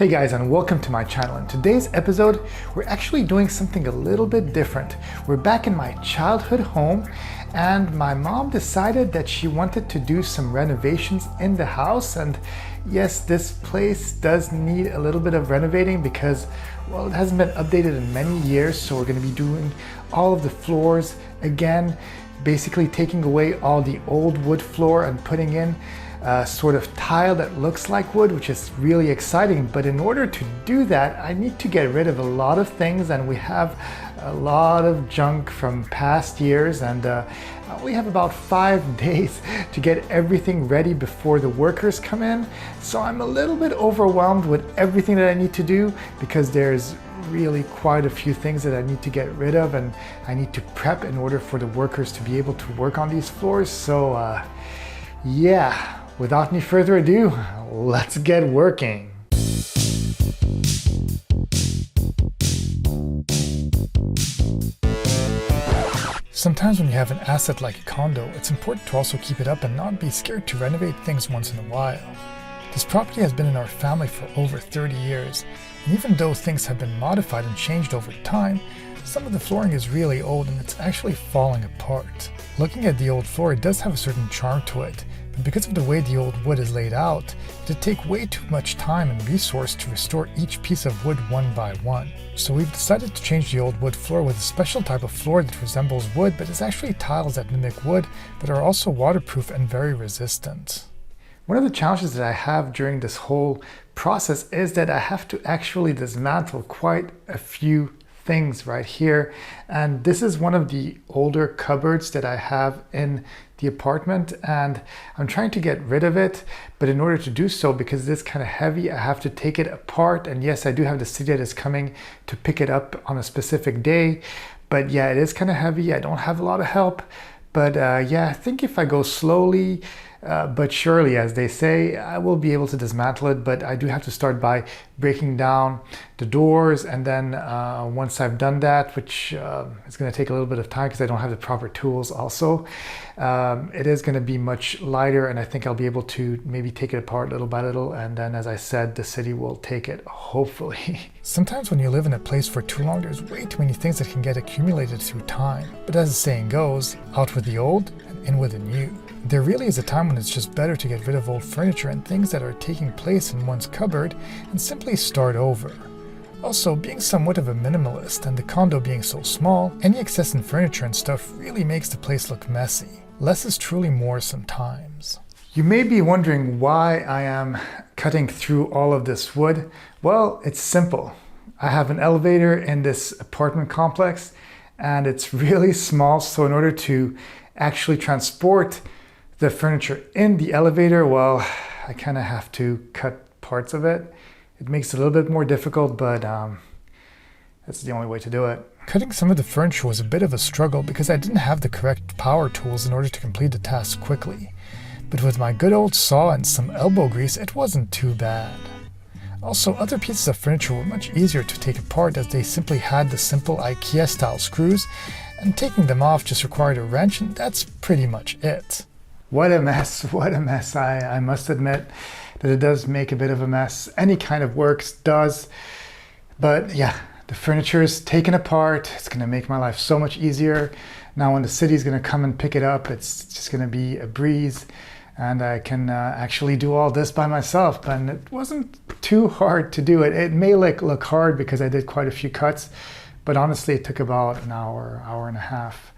Hey guys, and welcome to my channel. In today's episode, we're actually doing something a little bit different. We're back in my childhood home, and my mom decided that she wanted to do some renovations in the house. And yes, this place does need a little bit of renovating because, well, it hasn't been updated in many years. So we're going to be doing all of the floors again, basically taking away all the old wood floor and putting in sort of tile that looks like wood, which is really exciting. But in order to do that, I need to get rid of a lot of things, and we have a lot of junk from past years, and we have about 5 days to get everything ready before the workers come in. So I'm a little bit overwhelmed with everything that I need to do because there's really quite a few things that I need to get rid of, and I need to prep in order for the workers to be able to work on these floors. So yeah. Without any further ado, let's get working. Sometimes when you have an asset like a condo, it's important to also keep it up and not be scared to renovate things once in a while. This property has been in our family for over 30 years, and even though things have been modified and changed over time, some of the flooring is really old and it's actually falling apart. Looking at the old floor, it does have a certain charm to it, but because of the way the old wood is laid out, it'd take way too much time and resource to restore each piece of wood one by one. So we've decided to change the old wood floor with a special type of floor that resembles wood but is actually tiles that mimic wood but are also waterproof and very resistant. One of the challenges that I have during this whole process is that I have to actually dismantle quite a few things right here, and this is one of the older cupboards that I have in the apartment, and I'm trying to get rid of it, but in order to do so, because it is kind of heavy, I have to take it apart. And yes, I do have the city that is coming to pick it up on a specific day, but yeah, it is kind of heavy. I don't have a lot of help, but yeah, I think if I go slowly but surely, as they say, I will be able to dismantle it. But I do have to start by breaking down the doors, and then once I've done that, which is going to take a little bit of time because I don't have the proper tools also, it is going to be much lighter, and I think I'll be able to maybe take it apart little by little, and then, as I said, the city will take it, hopefully. Sometimes when you live in a place for too long, there's way too many things that can get accumulated through time. But as the saying goes, out with the old and in with the new. There really is a time when it's just better to get rid of old furniture and things that are taking place in one's cupboard and simply start over. Also, being somewhat of a minimalist and the condo being so small, any excess in furniture and stuff really makes the place look messy. Less is truly more sometimes. You may be wondering why I am cutting through all of this wood. Well, it's simple. I have an elevator in this apartment complex, and it's really small, so in order to actually transport the furniture in the elevator, well, I kind of have to cut parts of it. It makes it a little bit more difficult, but that's the only way to do it. Cutting some of the furniture was a bit of a struggle because I didn't have the correct power tools in order to complete the task quickly. But with my good old saw and some elbow grease, it wasn't too bad. Also, other pieces of furniture were much easier to take apart as they simply had the simple IKEA-style screws, and taking them off just required a wrench, and that's pretty much it. What a mess, what a mess. I must admit that it does make a bit of a mess. Any kind of works does. But yeah, the furniture is taken apart. It's going to make my life so much easier. Now when the city is going to come and pick it up, it's just going to be a breeze. And I can actually do all this by myself. And it wasn't too hard to do it. It may look hard because I did quite a few cuts. But honestly, it took about an hour, hour and a half.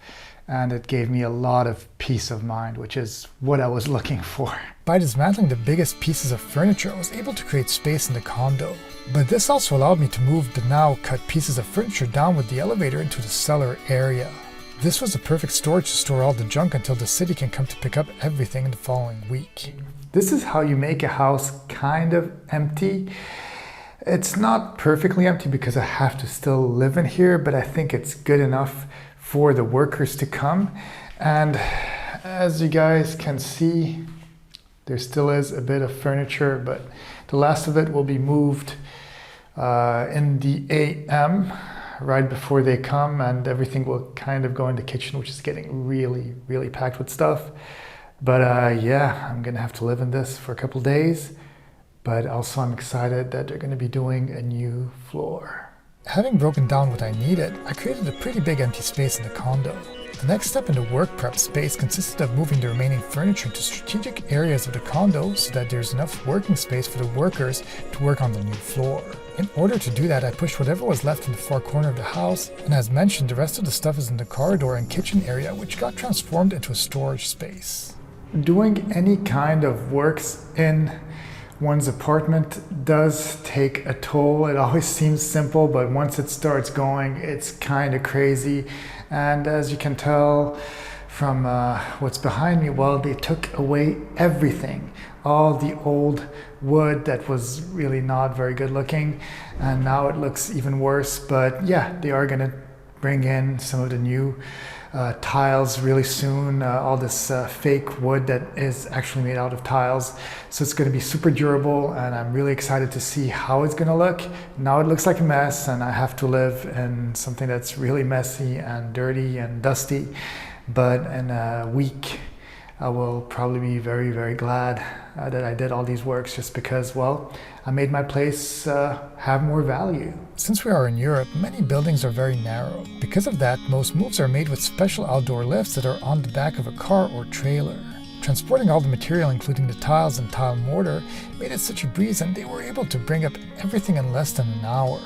And it gave me a lot of peace of mind, which is what I was looking for. By dismantling the biggest pieces of furniture, I was able to create space in the condo. But this also allowed me to move the now cut pieces of furniture down with the elevator into the cellar area. This was the perfect storage to store all the junk until the city can come to pick up everything in the following week. This is how you make a house kind of empty. It's not perfectly empty because I have to still live in here, but I think it's good enough for the workers to come. And as you guys can see, there still is a bit of furniture, but the last of it will be moved in the AM right before they come, and everything will kind of go in the kitchen, which is getting really, really packed with stuff. But yeah, I'm gonna have to live in this for a couple days. but also I'm excited that they're going to be doing a new floor. Having broken down what I needed, I created a pretty big empty space in the condo. The next step in the work prep space consisted of moving the remaining furniture to strategic areas of the condo so that there's enough working space for the workers to work on the new floor. In order to do that, I pushed whatever was left in the far corner of the house, and as mentioned, the rest of the stuff is in the corridor and kitchen area, which got transformed into a storage space. Doing any kind of works in one's apartment does take a toll. It always seems simple, but once it starts going, it's kind of crazy. And as you can tell from what's behind me, well, they took away everything. All the old wood that was really not very good looking, and now it looks even worse. But yeah, they are gonna bring in some of the new tiles really soon, all this fake wood that is actually made out of tiles. So it's going to be super durable, and I'm really excited to see how it's going to look. Now it looks like a mess, and I have to live in something that's really messy and dirty and dusty. But in a week, I will probably be very, very glad that I did all these works, just because, well, I made my place have more value. Since we are in Europe, many buildings are very narrow. Because of that, most moves are made with special outdoor lifts that are on the back of a car or trailer. Transporting all the material, including the tiles and tile mortar, made it such a breeze, and they were able to bring up everything in less than an hour.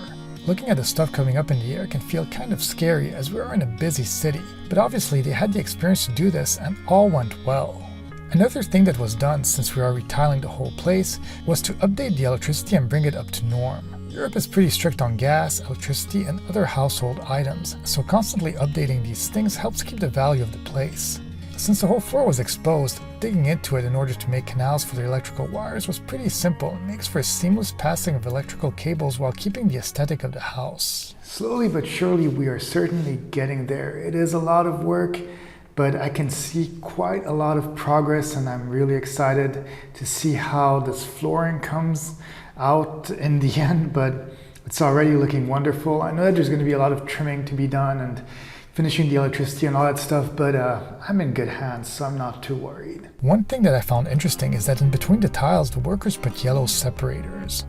Looking at the stuff coming up in the air can feel kind of scary, as we are in a busy city, but obviously they had the experience to do this, and all went well. Another thing that was done, since we are retiling the whole place, was to update the electricity and bring it up to norm. Europe is pretty strict on gas, electricity, and other household items, so constantly updating these things helps keep the value of the place. Since the whole floor was exposed, digging into it in order to make canals for the electrical wires was pretty simple and makes for a seamless passing of electrical cables while keeping the aesthetic of the house. Slowly but surely we are certainly getting there. It is a lot of work, but I can see quite a lot of progress, and I'm really excited to see how this flooring comes out in the end, but it's already looking wonderful. I know that there's going to be a lot of trimming to be done and finishing the electricity and all that stuff, but I'm in good hands, so I'm not too worried. One thing that I found interesting is that in between the tiles, the workers put yellow separators.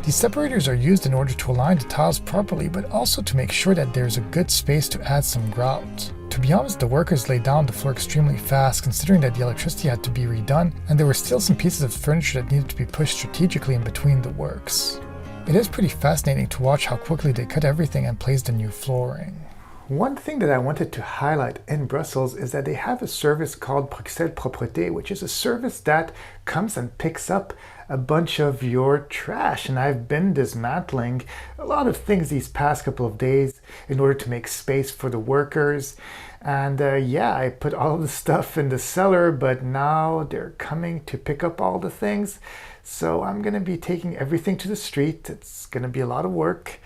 These separators are used in order to align the tiles properly, but also to make sure that there's a good space to add some grout. To be honest, the workers laid down the floor extremely fast, considering that the electricity had to be redone, and there were still some pieces of furniture that needed to be pushed strategically in between the works. It is pretty fascinating to watch how quickly they cut everything and placed the new flooring. One thing that I wanted to highlight in Brussels is that they have a service called Bruxelles Propreté, which is a service that comes and picks up a bunch of your trash. And I've been dismantling a lot of things these past couple of days in order to make space for the workers. And yeah, I put all the stuff in the cellar, but now they're coming to pick up all the things. So I'm going to be taking everything to the street. It's going to be a lot of work.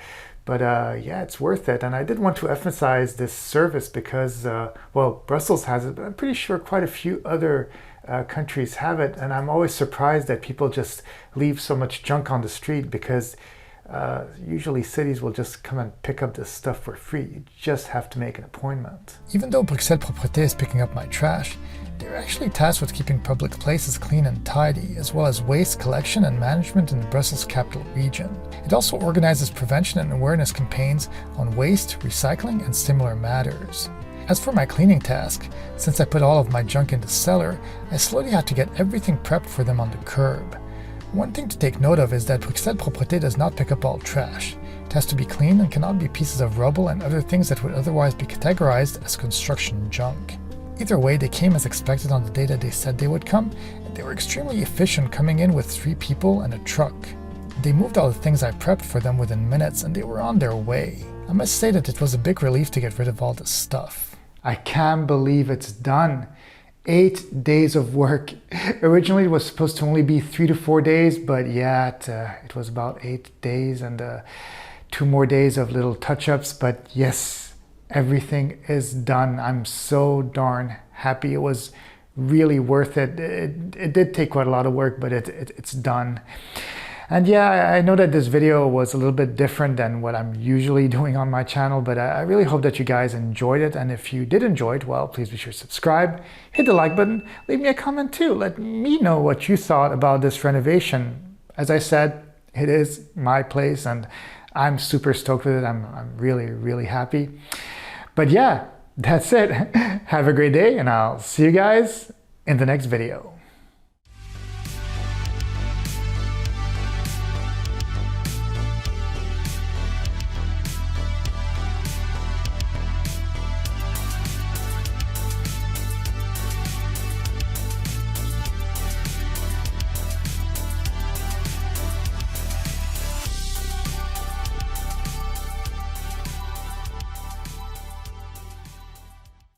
But yeah, it's worth it. And I did want to emphasize this service because, well, Brussels has it, but I'm pretty sure quite a few other countries have it. And I'm always surprised that people just leave so much junk on the street, because usually cities will just come and pick up this stuff for free. You just have to make an appointment. Even though Bruxelles Propreté is picking up my trash, they're actually tasked with keeping public places clean and tidy, as well as waste collection and management in the Brussels capital region. It also organizes prevention and awareness campaigns on waste, recycling, and similar matters. As for my cleaning task, since I put all of my junk in the cellar, I slowly had to get everything prepped for them on the curb. One thing to take note of is that Bruxelles Propreté does not pick up all trash. It has to be clean and cannot be pieces of rubble and other things that would otherwise be categorized as construction junk. Either way, they came as expected on the day that they said they would come, and they were extremely efficient, coming in with 3 people and a truck. They moved all the things I prepped for them within minutes, and they were on their way. I must say that it was a big relief to get rid of all this stuff. I can't believe it's done. 8 days of work. Originally it was supposed to only be 3 to 4 days, but yeah, it was about 8 days and 2 more days of little touch-ups. But yes, everything is done. I'm so darn happy. It was really worth it. It did take quite a lot of work, but it's done. And yeah, I know that this video was a little bit different than what I'm usually doing on my channel, but I really hope that you guys enjoyed it. And if you did enjoy it, well, please be sure to subscribe, hit the like button, leave me a comment too. Let me know what you thought about this renovation. as I said, it is my place and I'm super stoked with it. I'm really, really happy. But yeah, that's it. Have a great day and I'll see you guys in the next video.